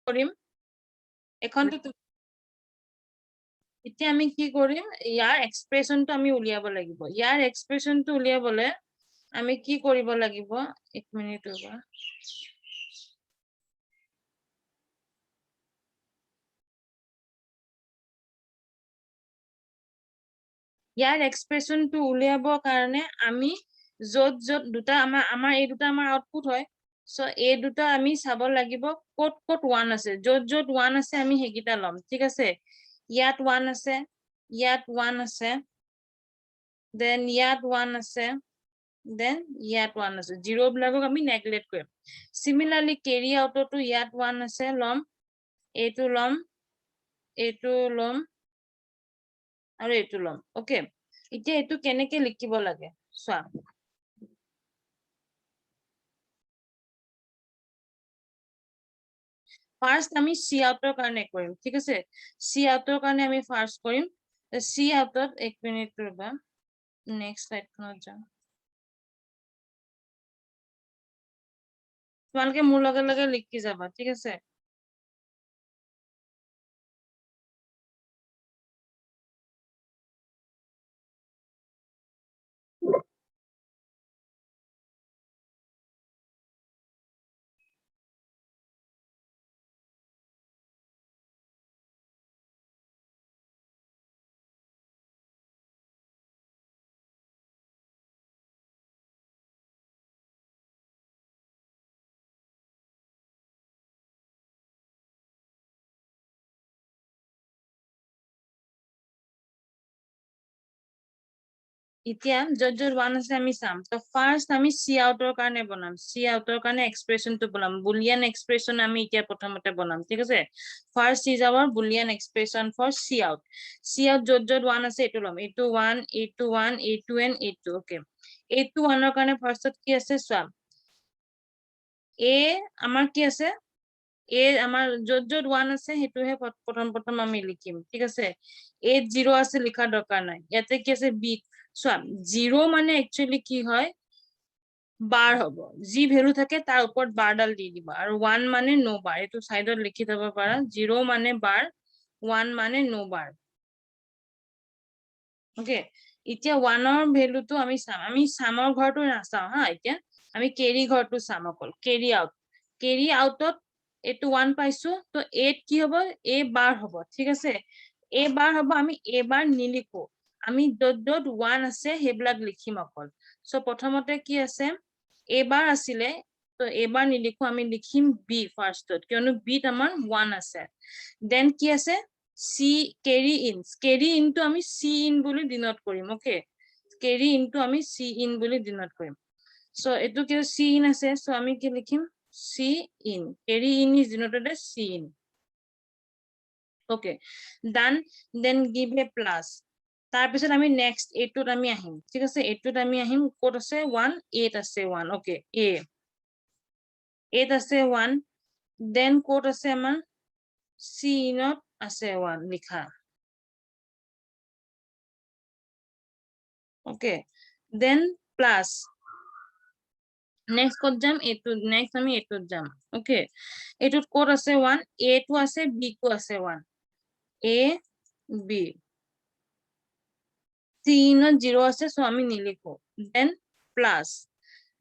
কৰিম এখনটো এতিয়া আমি কি কৰিম ইয়াৰ এক্সপ্ৰেশনটো আমি উলিয়াব লাগিব ইয়াৰ এক্সপ্ৰেশনটো উলিয়াবলে আমি কি কৰিব লাগিব 1 মিনিট ৰবা ইয়াৰ এক্সপ্ৰেশনটো উলিয়াবৰ কাৰণে আমি যত দুটা আমাৰ এই দুটা আমাৰ আউটপুট হয় সো এই দুটা আমি চাব লাগিব কত 1 আছে যত 1 আছে আমি হেগিটা লম ঠিক আছে ইয়াত 1 আছে ইয়াত 1 আছে দেন ইয়াত 1 আছে দেন ইয়াত 1 আছে জিৰো বিলাকক আমি নেগলেক্ট কৰিম সিমিলাৰলি কেৰি আউটতো ইয়াত 1 আছে লম এইটো লম আৰু এইটো লম ওকে এতিয়া এইটো কেনেকে লিখিব লাগে চোৱা ফাৰ্স্ট আমি সি আউটৰ কাৰণে কৰিম ঠিক আছে সি আউটৰ কাৰণে আমি ফাৰ্স্ট কৰিম সি আউটত 1 মিনিট ৰবা নেক্সট স্লাইডখনত যাম তোমালোকে মোৰ লগে লিখি যাবা ঠিক আছে এতিয়া যত 1 আছে আমি চাম তো ফাৰ্স্ট আমি সি আউটৰ কাৰণে বনাম সি আউটৰ কাৰণে এক্সপ্ৰেশনটো বনাম বুলিয়ান এক্সপ্ৰেশন আমি এতিয়া প্ৰথমতে বনাম ঠিক আছে first is our Boolean expression for C out যত 1 আছে এইটো লম এইটো 1 এইটো 1 এইটো এন এইটো ওকে এইটো 1ৰ কাৰণে ফাৰ্স্টত কি আছে চোৱা এ আমাৰ কি আছে আমাৰ যত 1 আছে সেইটোহে প্ৰথম আমি লিখিম ঠিক আছে 0 আছে লিখা দৰকাৰ নাই ইয়াতে কি আছে বি চোৱা 0 মানে একচুয়ালি কি হয় বাৰ হ'ব যি ভ্যালু থাকে তাৰ ওপৰত বাৰডাল দি দিবা আৰু 1 মানে নো বাৰ এইটো সাইডত লিখি থব পাৰা 0 মানে বাৰ 1 মানে নো বাৰ ওকে এতিয়া 1ৰ ভ্যালুটো আমি চাম আমি সামৰ ঘৰটো নাচাও হা এতিয়া আমি কেৰি ঘৰটো চাম অকল কেৰি আউটত এইটো 1 পাইছো তো 8 কি হ'ব এ বাৰ হ'ব ঠিক আছে এ বাৰ হ'ব আমি এ বাৰ নিলিখো আমি যত 1 আছে সেইবিলাক লিখিম অকল সো প্ৰথমতে কি আছে এবাৰ আছিলে তো এবাৰ নিলিখো আমি লিখিম বি ফাৰ্স্টত কিয়নো বিত আমাৰ 1 আছে দেন কি আছে সি কেৰি ইনটো আমি সি ইন বুলি ডিনোট কৰিম ওকে কেৰি ইনটো আমি সি ইন বুলি ডিনোট কৰিম সো এটো কি সি ইন আছে সো আমি কি লিখিম C in carry in is denoted as C in okay then give A plus তাৰপিছত আমি নেক্সট এইটোত আমি আহিম ঠিক আছে এইটোত আমি আহিম ক'ত আছে 1 8 আছে 1 ওকে এ 8 আছে 1 দেন ক'ত আছে আমাৰ সি ইনত আছে 1 লিখা ওকে দেন প্লাস নেক্সট ক'ত যাম এইটো নেক্সট আমি এইটোত যাম ওকে এইটোত ক'ত আছে 1 এ টো আছে বি টো আছে 1 এ বি সি ইনত 0 আছে সো আমি নিলিখো দেন প্লাস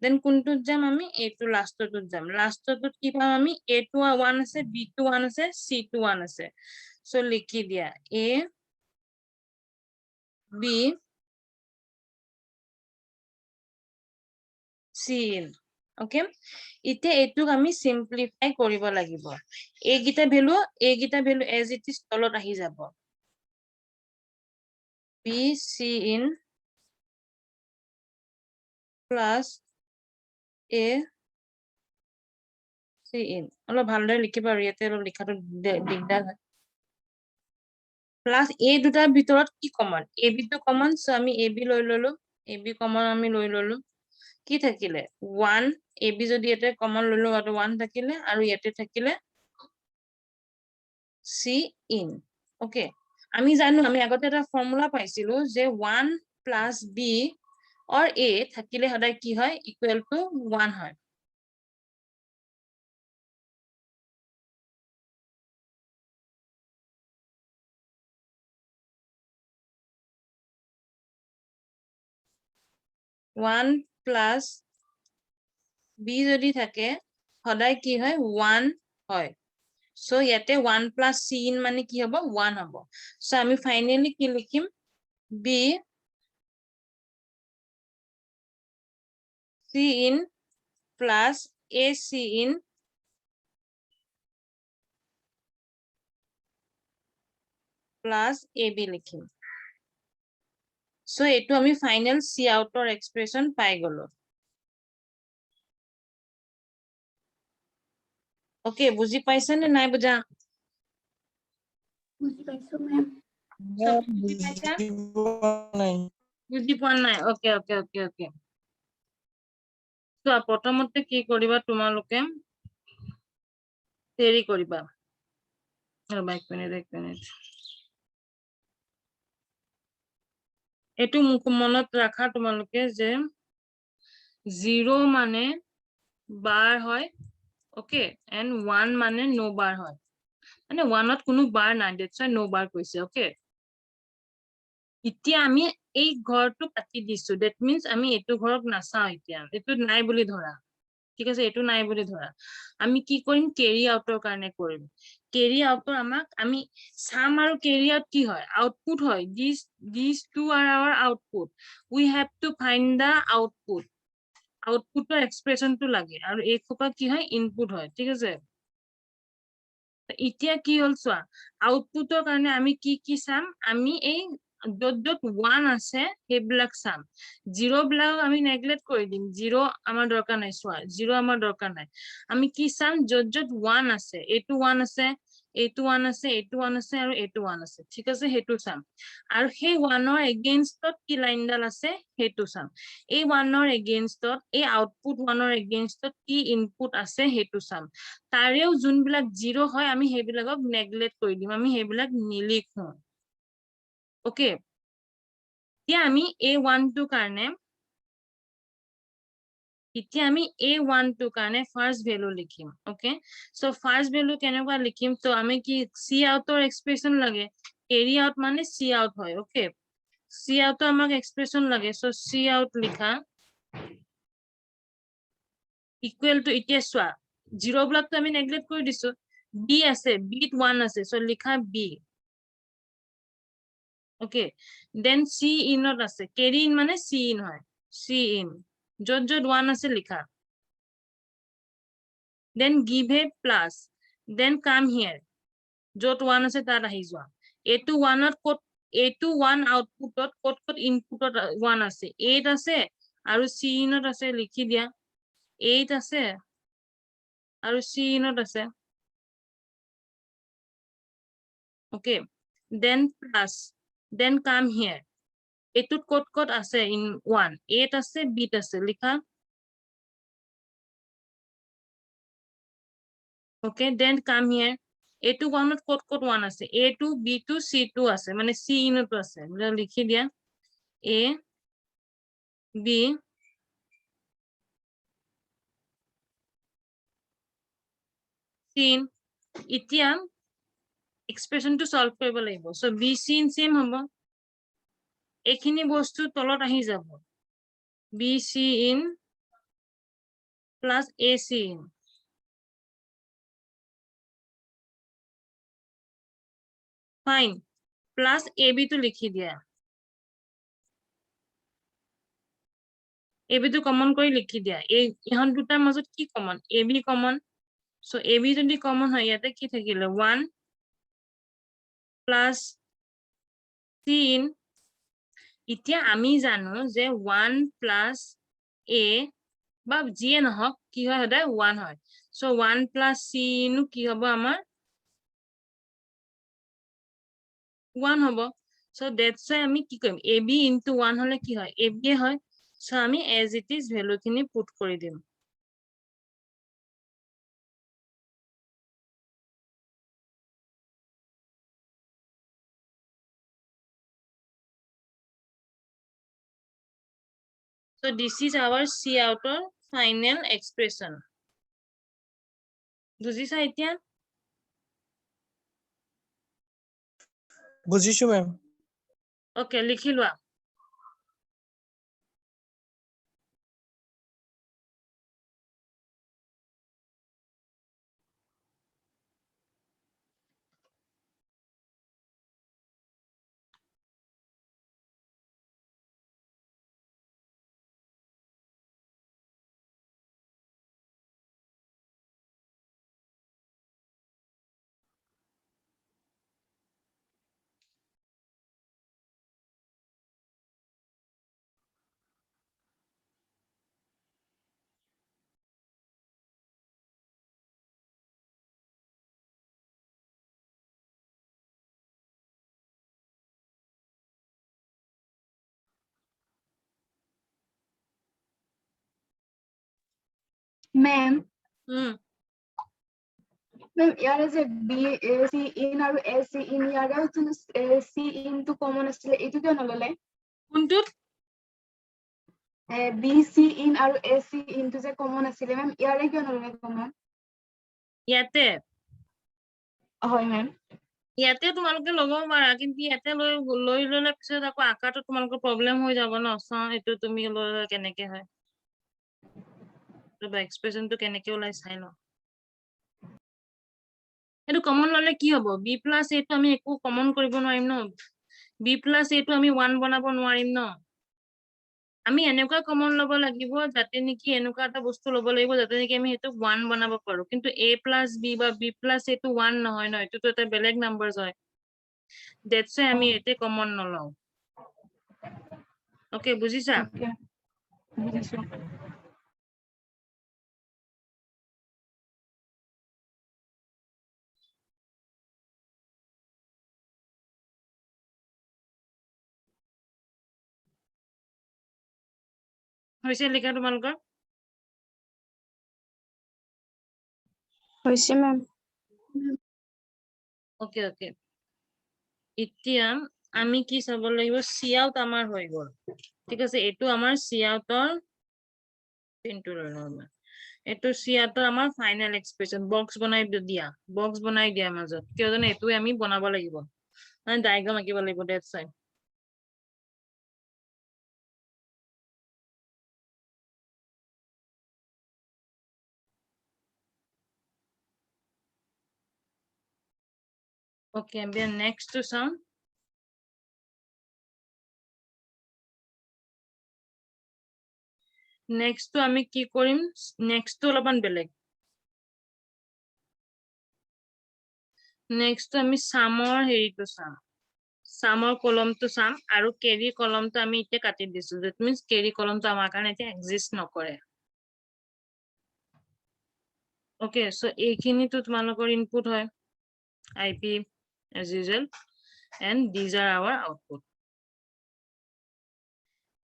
দেন কোনটোত যাম আমি এইটো লাষ্টটোত যাম লাষ্টটোত কি পাম আমি এ টো 1 আছে বি টো 1 আছে সি টো 1 আছে সো লিখি দিয়া A B C in okay এতিয়া এইটোক আমি সিম্পলিফাই কৰিব লাগিব এইগিটা ভ্যালু এজ ইট ইজ তলত আহি যাব B C in plus A C in অলপ ভালদৰে লিখিবা আৰু ইয়াতে অলপ লিখাটো দিগদাৰ হয় প্লাস এই দুটাৰ ভিতৰত কি কমন এ বি টো কমন সো আমি এ বি লৈ ললো এ বি কমন আমি লৈ ললো কি থাকিলে 1 এ বি যদি ইয়াতে কমন ললো আৰু 1 থাকিলে আৰু ইয়াতে থাকিলে সি ইন ওকে আমি জানো আমি আগতে এটা ফৰ্মুলা পাইছিলো যে 1 প্লাস বি অর এ থাকিলে সদায় কি হয় ইকুয়াল টু 1 হয় 1 plus b যদি থাকে সদায় কি হয় 1 হয় সো ইয়াতে 1 plus c in মানে কি হ'ব 1 হ'ব সো আমি ফাইনালি কি লিখিম b c in plus a c in plus ab লিখিম সো এটো আমি ফাইনাল c আউটৰ এক্সপ্ৰেশন পাই গলো ওকে বুজি পাইছে নে নাই বুজা বুজি পাইছো ম্যাম সব বুজি পাইছা বুজি পোৱা নাই ওকে ওকে ওকে ওকে তো প্ৰথমতে কি কৰিবা তোমালোকে হেৰি কৰিবা এক মিনিট এটো মনত ৰাখা তোমালোকে যে 0 মানে বার হয় ওকে এন্ড 1 মানে নো বার হয় মানে 1ত কোনো বার নাই দ্যাটস নো বার কৈছে ওকে এতিয়া আমি এই ঘৰটো কাটি দিছো দ্যাট মিন্স আমি এটো ঘৰক নাচাও এতিয়া এটো নাই বুলি ধৰা ঠিক আছে এটো নাই বুলি ধৰা আমি কি কৰিম ক্যাৰি আউটৰ কাৰণে কৰিম ক্যাৰি আউটৰ আমাক আমি সাম আৰু ক্যাৰি আউট কি হয় আউটপুট হয় these two are our output we have to find the আউটপুটৰ এক্সপ্ৰেশনটো লাগে আৰু এই খোপা কি হয় ইনপুট হয় ঠিক আছে এতিয়া কি হল চোৱা আউটপুটৰ কাৰণে আমি কি চাম আমি এই যত 1 আছে হেবিলাক চাম 0 বিলাক আমি নেগলেক্ট কৰি দিম 0 আমাৰ দৰকাৰ নাই চোৱা 0 আমাৰ দৰকাৰ নাই আমি কি চাম যত 1 আছে এইটো 1 আছে এইটো 1 আছে এইটো 1 আছে আৰু এইটো 1 আছে ঠিক আছে হেতু চাম আৰু সেই 1ৰ এগেইনষ্টত কি লাইনডাল আছে হেতু চাম এই 1ৰ এগেইনষ্টত এই আউটপুট 1ৰ এগেইনষ্টত কি ইনপুট আছে হেতু চাম তাৰেও যোনবিলাক 0 হয় আমি হেবিলাকক নেগলেক্ট কৰি দিম আমি হেবিলাক নিলিখো ওকে এতিয়া আমি a1 টো কাৰণে এতিয়া আমি a1 টো কাৰণে ফাৰ্স্ট ভ্যালু লিখিম ওকে সো ফাৰ্স্ট ভ্যালু কেনেকুৱা লিখিম তো আমি কি c আউটৰ এক্সপ্ৰেশন লাগে ক্যাৰি আউট মানে c আউট হয় ওকে c আউটৰ আমাক এক্সপ্ৰেশন লাগে সো c আউট লিখা ইকুৱেল টু এতিয়া চোৱা 0 ব্লকটো আমি নেগলেক্ট কৰি দিছো b আছে b ত 1 আছে সো লিখা b ওকে দেন c ইনত আছে ক্যাৰি ইন মানে c ইন হয় c ইন যত 1 আছে লিখা then give a plus then come here যত 1 আছে তাত আহি যোৱা এটো 1ত কত এটো 1 আউটপুটত কত ইনপুটত 1 আছে 8 আছে আৰু c ইনত আছে লিখি দিয়া 8 আছে আৰু c ইনত আছে okay then plus then come here এটুত কত আছে in 1 8 আছে b আছে লিখা okay then come here এটু 1ত কত 1 আছে a2 b2 c2 আছে মানে c ইনতো আছে লিখি দিয়া a b c এতিয়া এক্সপ্ৰেশনটো সলভ কৰিব লাগিব so b c in same হ'ব এখিনি বস্তু তলত আহি যাব b c in plus a c in fine plus ab টো লিখি দিয়া ab টো কমন কৰি লিখি দিয়া এই ইহন দুটাৰ মাজত কি common ab common so ab যদি কমন হয় ইয়াতে কি থাকিলে 1 plus c in এতিয়া আমি জানো যে 1 plus a বা যিয়ে নহক কি হয় সদায় 1 হয় সো 1 plus c in কি হ'ব আমাৰ 1 হ'ব সো দ্যাটস why আমি কি কৰিম ab into 1 হলে কি হয় ab হয় সো আমি as it is ভ্যালু খিনি পুট কৰি দিম so this is our c outer final expression বুজিছা এতিয়া বুজিছো ম্যাম ওকে লিখি লোৱা Ma'am, ma'am, here is a B, C in or S in here to C into common asile. Itu kyo nalole? Kuntut? B, C in or S C into the common asile. Ma'am, here kyo nalole ma'am? Yate. Ahoy, ma'am. ইয়াতে তোমালোকে লগাব পাৰা কিন্তু ইয়াতে লৈ ললে পিছত আকৌ আকাৰটো তোমালোকৰ প্ৰব্লেম হৈ যাব ন চাও এইটো তুমি লৈ কেনেকে হয় ৰবা এক্সপ্ৰেছনটো কেনেকে ওলাই চাই ন এইটো কমন ললে কি হ'ব b প্লাস a টো আমি একো কমন কৰিব নোৱাৰিম ন b প্লাস a টো আমি 1 বনাব নোৱাৰিম ন আমি এনেকুৱা কমন লব লাগিব যাতে নেকি এনেকুৱা এটা বস্তু লব লাগিব যাতে নেকি আমি হেতু 1 বনাব পাৰো কিন্তু a plus b বা b plus a টো 1 নহয় ন এটো তো এটা বেলেগ নাম্বাৰস হয় দ্যাটস why আমি এতে কমন নলও ওকে বুজিছা Okay. বুজিছো হৈছে লিখা তোমালোকৰ হৈছে ম্যাম ওকে ওকে এতিয়া আমি কি চাব লাগিব সি আউট আমাৰ হৈ গল ঠিক আছে এটো আমাৰ সি আউটৰ পিনটো লম এটো সি আউটৰ আমাৰ ফাইনাল এক্সপ্ৰেছন বক্স বনাই দিয়া মাজত কিয় জানো এটো আমি বনাব লাগিব মানে ডায়াগ্ৰাম আঁকিব লাগিব that's why okay and then next to some next to আমি কি কৰিম next to অলপমান বেলেগ next to আমি সামৰ হেৰিটো চাম সামৰ কলমটো চাম আৰু কেৰি কলমটো আমি ইতে কাটি দিছো that means কেৰি কলমটো আমাৰ কাৰণে এতিয়া এক্সিষ্ট নকৰে okay so এইখিনি তো তোমালোকৰ ইনপুট হয় ip as usual and these are our output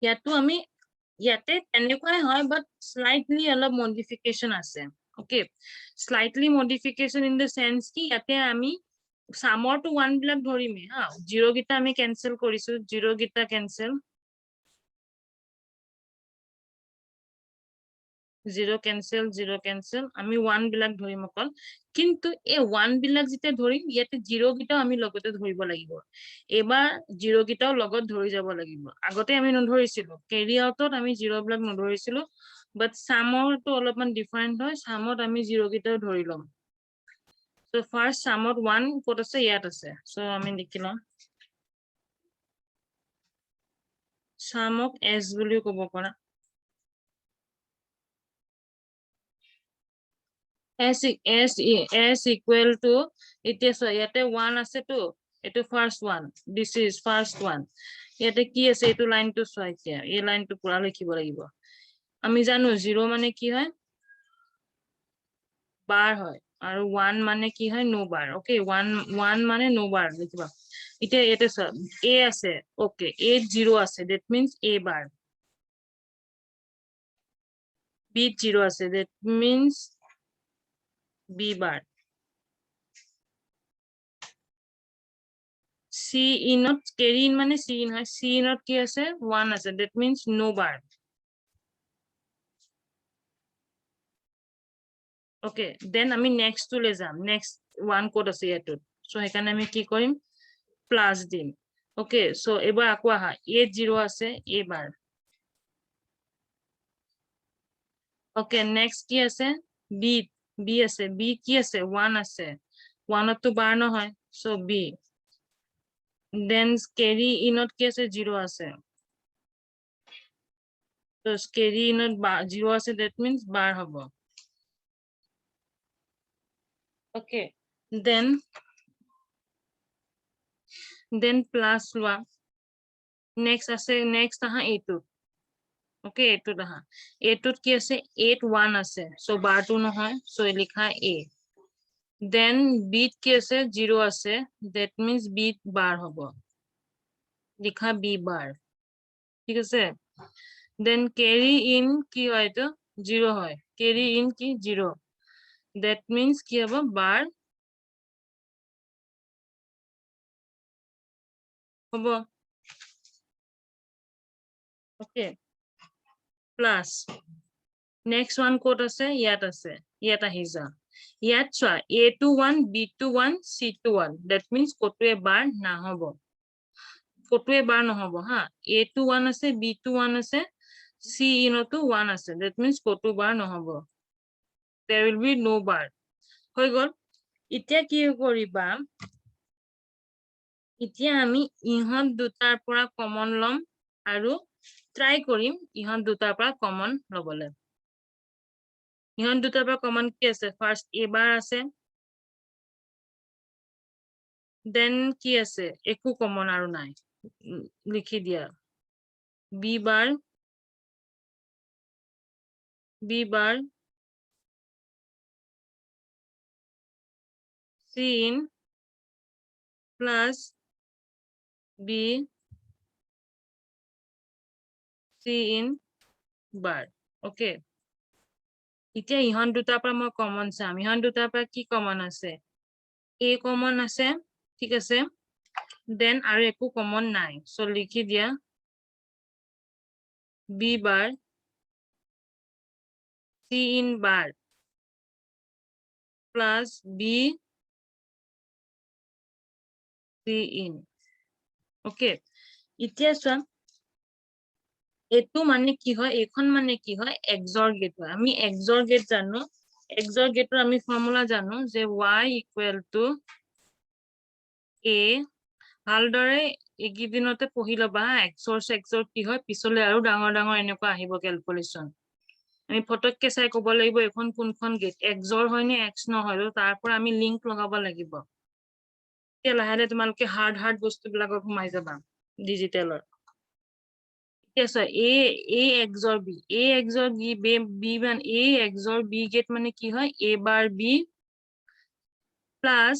ইয়াতো আমি ইয়াতে তেনেকুৱাই হয় but slightly অলপ modification আছে okay slightly modification in the sense কি ইয়াতে আমি সামৰটো 1 বিলাক ধৰিমে হা 0 গিটা আমি ক্যান্সেল কৰিছো 0 গিটা ক্যান্সেল 0 ক্যান্সেল আমি 1 বিলাক ধৰিম অকল কিন্তু এই 1 বিলাক যেতিয়া ধৰিম ইয়াতে 0 গিটাও আমি লগতে ধৰিব লাগিব এবাৰ 0 গিটাও লগত ধৰি যাব লাগিব আগতে আমি নধৰিছিলো কেৰি আউটত আমি 0 বিলাক নধৰিছিলো বাট সামৰটো অলপমান ডিফাৰেন্ট হয় সামত আমি 0 গিটাও ধৰি লম so first সামত 1 ক'ত আছে ইয়াত আছে so আমি লিখি লম সামক s বুলি ক'ব পাৰা s equal to এতিয়া so ইয়াতে 1 আছে তো এটো first one this is first one ইয়াতে কি আছে এটো লাইনটো চোৱা এতিয়া এই লাইনটো পুৰা লিখিব লাগিব আমি জানো 0 মানে কি হয় বাৰ হয় আৰু 1 মানে কি হয় নো বার ওকে 1 মানে নো বার লিখিবা এতিয়া এতে a আছে ওকে a 0 আছে that means a bar b 0 আছে that means b bar c inot carry in মানে c in হয় c inot কি আছে 1 আছে that means no bar okay then আমি next to le jam next one code আছে ইয়াত so এখানে আমি কি কৰিম প্লাস দিম okay so এবাৰ আকো আহা a 0 আছে a bar okay next কি আছে b আছে b কি আছে 1 আছে 1 তো bar নহয় so b then carry inot কি আছে 0 আছে so carry inot 0 আছে that means bar হব okay then plus লোৱা next আছে next আহা a2 okay a2 আহা a2 কি আছে 8 1 আছে so bar 2 নহয় so লিখা a then b কি আছে 0 আছে that means b bar হব লিখা b bar ঠিক আছে then carry in কি হয় তো 0 হয় carry in কি 0 that means কি হ'ব bar হ'ব okay plus next one ক'ত আছে ইয়াত আছে ইয়াত আহি যা ইয়াত চোৱা a21 b21 c21 that means ক'টোৱে bar নহ'ব ক'টোৱে bar নহ'ব হা a21 আছে b21 আছে c ইনতো 1 আছে that means ক'টো bar নহ'ব there will be no bar হৈ গ'ল এতিয়া কি কৰিবা এতিয়া আমি ইহত দুটাৰ পৰা কমন লম আৰু ট্ৰাই কৰিম ইহত দুটাৰ পৰা কমন লবলে ইহত দুটাৰ পৰা কমন কি আছে ফাৰ্স্ট a bar আছে দেন কি আছে একো কমন আৰু নাই লিখি দিয়া b bar c in plus b c in bar okay এতিয়া ইহত দুটাৰ পৰা মই কমন চাম ইহত দুটাৰ পৰা কি কমন আছে a কমন আছে ঠিক আছে দেন আৰু একো কমন নাই সো লিখি দিয়া b bar c in bar plus b c in okay এতিয়া চোৱা এটো মানে কি হয় এখন মানে কি হয় XOR গেট হয় আমি XOR গেট জানো XOR গেটৰ আমি ফৰ্মুলা জানো যে y equal to a ভালদৰে একিদিনতে পঢ়ি লবা XOR কি হয় পিছলে আৰু ডাঙৰ ডাঙৰ এনেকুৱা আহিব ক্যালকুলেশন আমি ফটককে চাই ক'ব লাগিব এখন কোনখন গেট XOR হয় নে X নহয় তাৰ পৰা আমি লিংক লগাব লাগিব এতিয়া লাহে তোমালকে হাৰ্ড বস্তুবিলাকক ঘুমাই যাবা ডিজিটেলৰ Yes, sir. A XOR B. A XOR B1 A XOR B get মানে কি হয় A bar B plus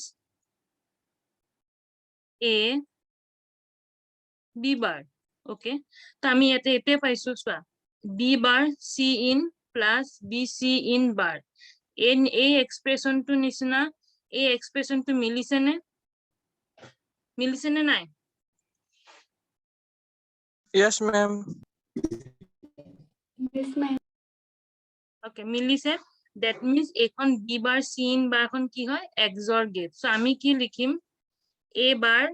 A B bar. Okay. তো আমি এতে পাইছো চোৱা B bar C in plus B C in bar. A expression to নিচিনা A expression to মিলিছে নে নাই Yes, ma'am. Yes, ma'am. Okay, মিলিছে that means এখন B bar C in bar এখন কি হয় XOR gate so আমি কি লিখিম A bar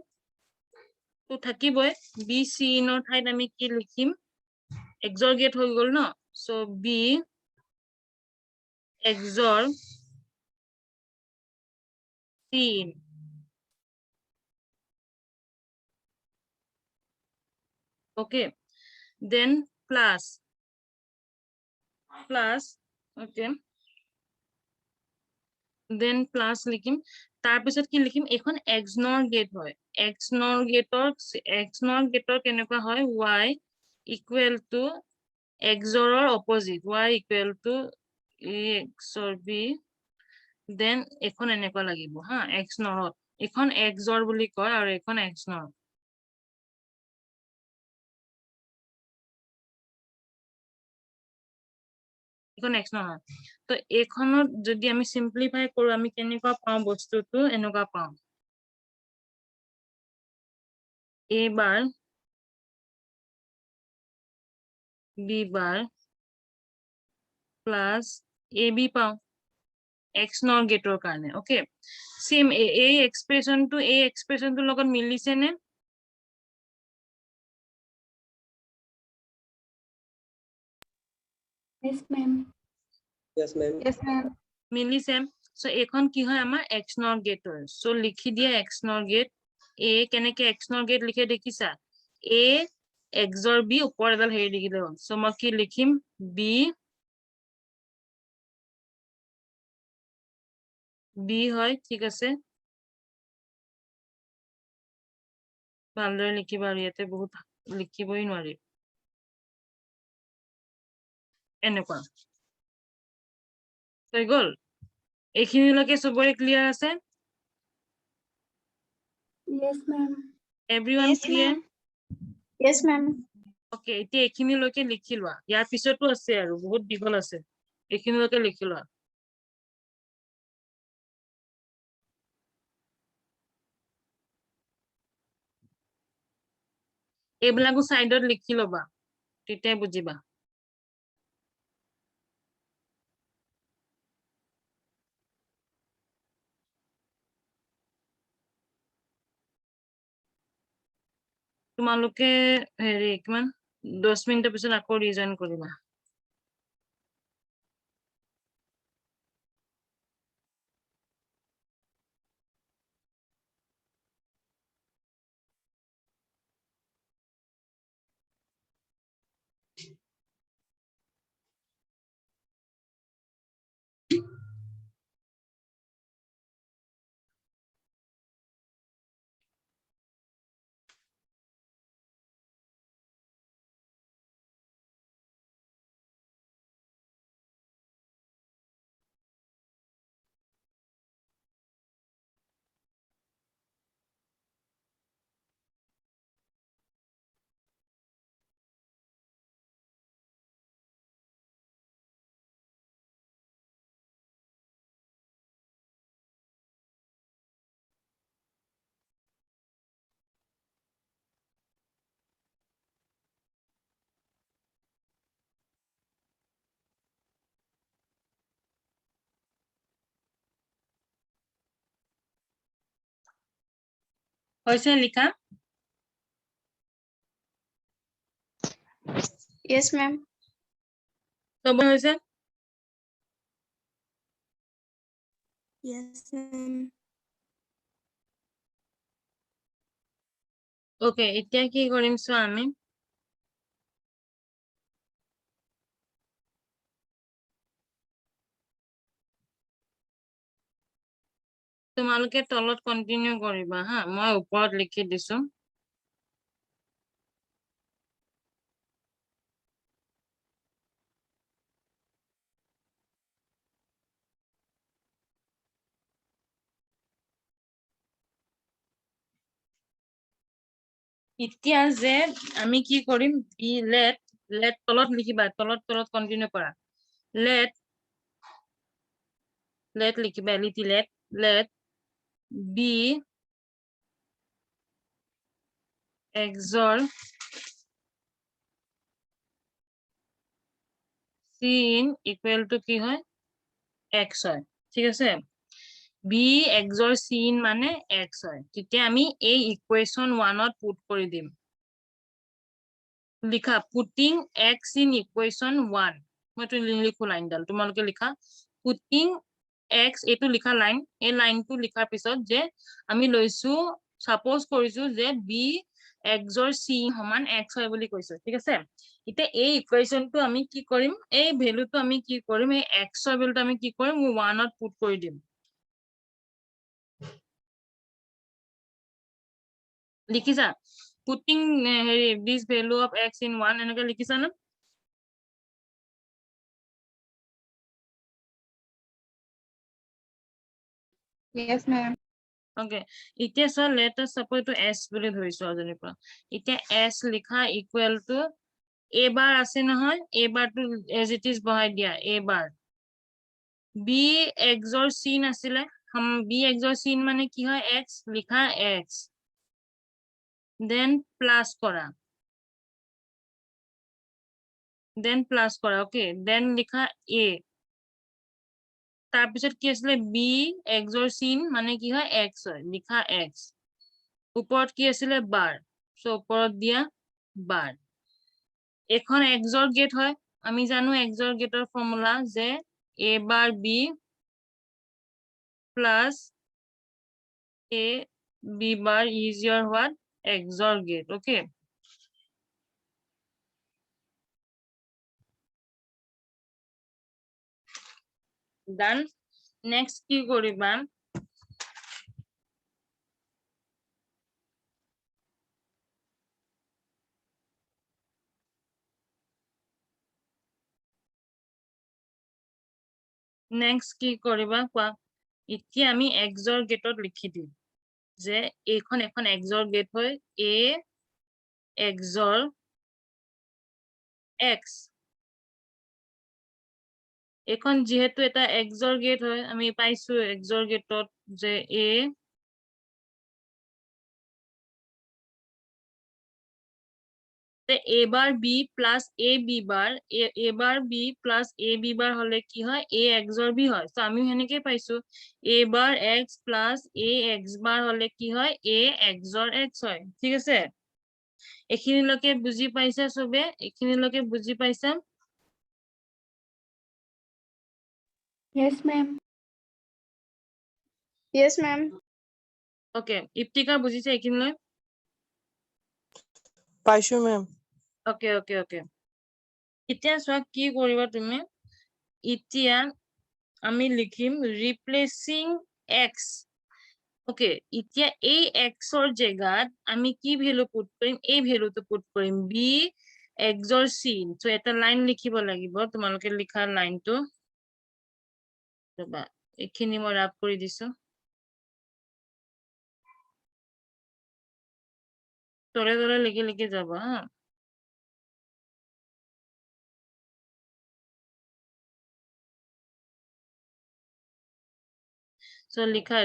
তো থাকিবই B C in ৰ ঠাইত আমি কি লিখিম XOR gate হৈ গল ন so B XOR C in okay then plus okay then plus লিখিম তাৰ পিছত কি লিখিম এখন XNOR gate হয় XNOR gateৰ কেনেকুৱা হয় y equal to XOR ৰ opposite y equal to a XOR b then এখন এনেকুৱা লাগিব হা XNOR এখন XOR বুলি কয় আৰু এখন XNOR এখন XNOR তো এখনত যদি আমি সিম্পলিফাই কৰো আমি কেনেকুৱা পাওঁ বস্তুটো এনেকুৱা পাওঁ A bar B bar plus AB পাওঁ XNOR গেটৰ কাৰণে ওকে সেম এই এক্সপ্ৰেশনটো লগত মিলিছে নে Yes, ma'am. Yes, ma'am. Yes, ma'am. মিলিছে সো এখন কি হয় আমাৰ XNOR গেটৰ সো লিখি দিয়া XNOR গেট A কেনেকে XNOR গেট লিখে দেখিছা A XOR B ওপৰ এডাল হেৰি লিখিলে হ'ল সো মই কি লিখিম B হয় ঠিক আছে ভালদৰে লিখিবা আৰু ইয়াতে বহুত লিখিবই নোৱাৰি এনেকুৱা হৈ গল এইখিনিলৈকে সবৰে ক্লিয়াৰ আছে Yes, ma'am. everyone clear Yes, ma'am. okay এতিয়া এইখিনিলৈকে লিখি লোৱা ইয়াৰ পিছতো আছে আৰু বহুত দীঘল আছে এইখিনিলৈকে লিখি লোৱা এইবিলাকো সাইডত লিখি লবা তেতিয়া বুজিবা তোমালোকে হেৰি কিমান 10 মিনিটৰ পিছত আকৌ ৰিজইন কৰিবা হৈছে লিখা Yes, ma'am. সব হৈছে Yes, ma'am. ওকে এতিয়া কি কৰিম চোৱা আমি তোমালোকে তলত কন্টিনিউ কৰিবা হা মই ওপৰত লিখি দিছো এতিয়া যে আমি কি কৰিম বি লেট তলত লিখিবা তলত কন্টিনিউ কৰা লেট লিখিবা let B XOR sin equal to কি হয় x হয় ঠিক আছে b XOR sin মানে x হয় তেতিয়া আমি এই ইকুৱেশন 1ত পুট কৰি দিম লিখা পুটিং x in equation 1 মই তো লিখো লাইনডাল তোমালোকে লিখা পুটিং x এটো লিখা লাইন এই লাইনটো লিখাৰ পিছত যে আমি লৈছো সাপোজ কৰিছো যে b XOR c সমান x হয় বুলি কৈছো ঠিক আছে এতিয়া এই ইকুৱেশনটো আমি কি কৰিম এই ভ্যালুটো আমি কি কৰিম এই x ৰ ভ্যালুটো আমি কি কৰিম 1ত পুট কৰি দিম লিখিছা putting this value of x in 1 এনেকৈ লিখিছা না Yes, ma'am. ওকে এতিয়া so let us suppose two s বুলি ধৰিছো অজনিৰ পৰা এতিয়া s লিখা ইকুৱেল টু a বাৰ আছে নহয় a বাৰটো as it is বহাই দিয়া a bar b XOR sin আছিলে b XOR sin মানে কি হয় x লিখা x then প্লাস কৰা ওকে then লিখা a তাৰ পিছত কি আছিলে b XOR sin মানে কি হয় x হয় লিখা x ওপৰত কি আছিলে বাৰ সো ওপৰত দিয়া বাৰ এখন XOR গেট হয় আমি জানো XOR গেটৰ ফৰ্মুলা যে a bar b plus a b bar is your what XOR gate okay done next কি কৰিবা next কি কৰিবা কোৱা এতিয়া আমি XOR গেটত লিখি দিম যে এখন XOR গেট হয় a XOR x এখন যেহেতু এটা XOR গেট হয় আমি পাইছো XOR গেটত যে A A bar B plus A B bar A bar B plus A B bar হলে কি হয় A XOR B হয় তো আমি হেনেকে পাইছো A bar X plus A X bar হলে কি হয় A XOR X হয় ঠিক আছে এখিনিলৈকে বুজি পাইছা সবে এখিনিলৈকে বুজি পাইছা Yes, ma'am. Yes, ma'am. Okay ইপ্তিকা বুজিছে এখিনিলৈ পাইছো মেম ওকে ওকে ওকে এতিয়া চোৱা কি কৰিবা তুমি এতিয়া আমি লিখিম ৰিপ্লেসিং x ওকে এতিয়া এই x ৰ জায়গাত আমি কি ভ্যালু পুট কৰিম এই ভ্যালুটো পুট কৰিম b XOR c সো এটা লাইন লিখিব লাগিব তোমালোকে লিখা লাইনটো ৰবা এখিনি মই ৰাপ কৰি দিছো তলে তলে লিখি লিখি যাব হা সো লিখা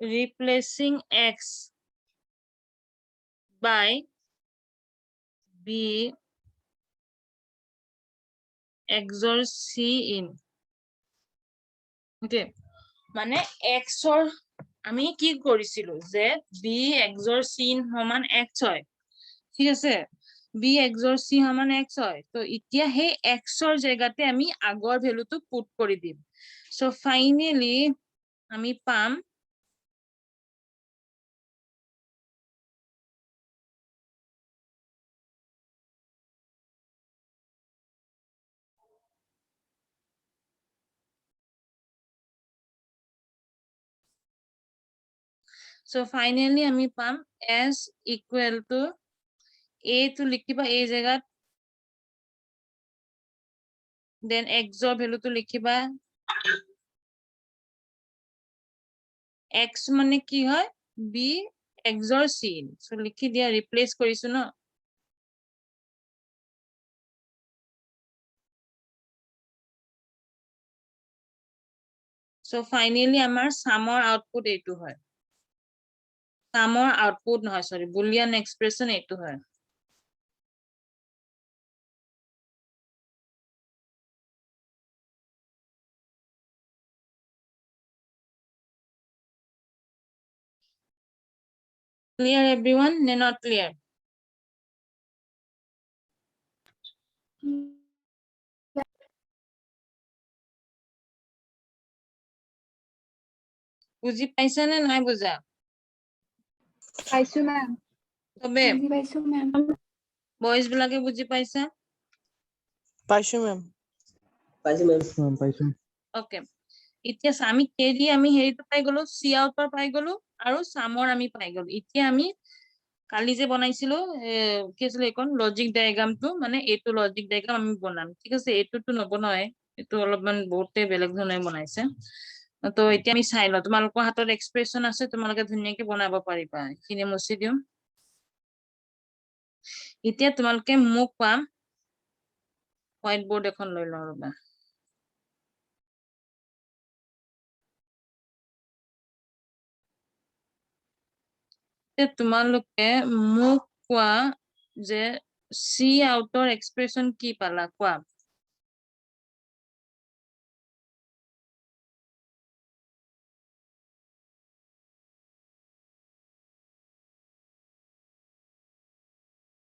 replacing x by b XOR c in okay মানে x ৰ আমি কি কৰিছিলো যে b XOR c in সমান x হয় ঠিক আছে b XOR c সমান x হয় তো এতিয়া সেই x ৰ জায়গাতে আমি আগৰ ভ্যালুটো পুট কৰি দিম সো ফাইনালি আমি পাম সো ফাইনালি আমি পাম s equal to a to লিখিবা এই জায়গাত then XOR ভ্যালুটো লিখিবা x মানে কি হয় b XOR c সো লিখি দিয়া ৰিপ্লেস কৰিছো ন সো ফাইনালি আমাৰ সামৰ আউটপুট এইটো হয় সামৰ আউটপুট নহয় সৰি বুলিয়ান এক্সপ্ৰেশন এইটো হয় clear everyone ne not clear বুজি পাইছা নে নাই বুজা পাইছো ma'am. তবে বুজি পাইছো ma'am. বয়স বিলাকে বুজি পাইছা পাইছো মেম পাইছো মেম পাইছো ওকে এতিয়া আমি কেৰি আমি হেৰিটো পাই গলো সি আউটৰ পাই গলো আৰু সামৰ আমি পাই গলো এতিয়া আমি কালি যে বনাইছিলো কি আছিল এইখন লজিক ডায়াগ্ৰামটো মানে এইটো লজিক ডায়াগ্ৰাম আমি বনাম ঠিক আছে এইটোতো নবনায় এইটো অলপমান বহুতে বেলেগ ধৰণে বনাইছে তো এতিয়া আমি চাই লওঁ তোমালোকৰ হাতত এক্সপ্ৰেছন আছে তোমালোকে ধুনীয়াকে বনাব পাৰিবা এইখিনি মুছি দিওঁ এতিয়া তোমালোকে মোক পাম হোৱাইট বোৰ্ড এখন লৈ লওঁ ৰবা তোমালোকে মোক কোৱা যে সি আউটৰ এক্সপ্ৰেছন কি পালা কোৱা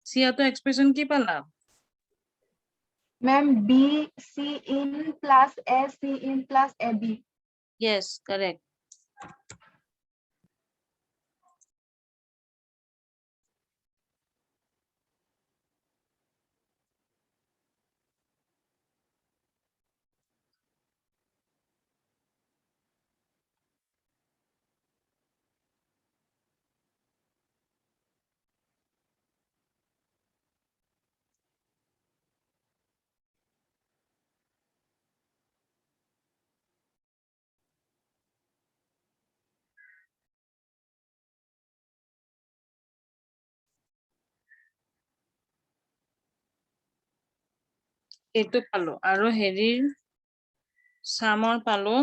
সি আউটৰ এক্সপ্ৰেছন কি পালা Ma'am, B C in plus A C in plus AB. yes correct এইটো পালো আৰু হেৰিৰ চামৰ পালো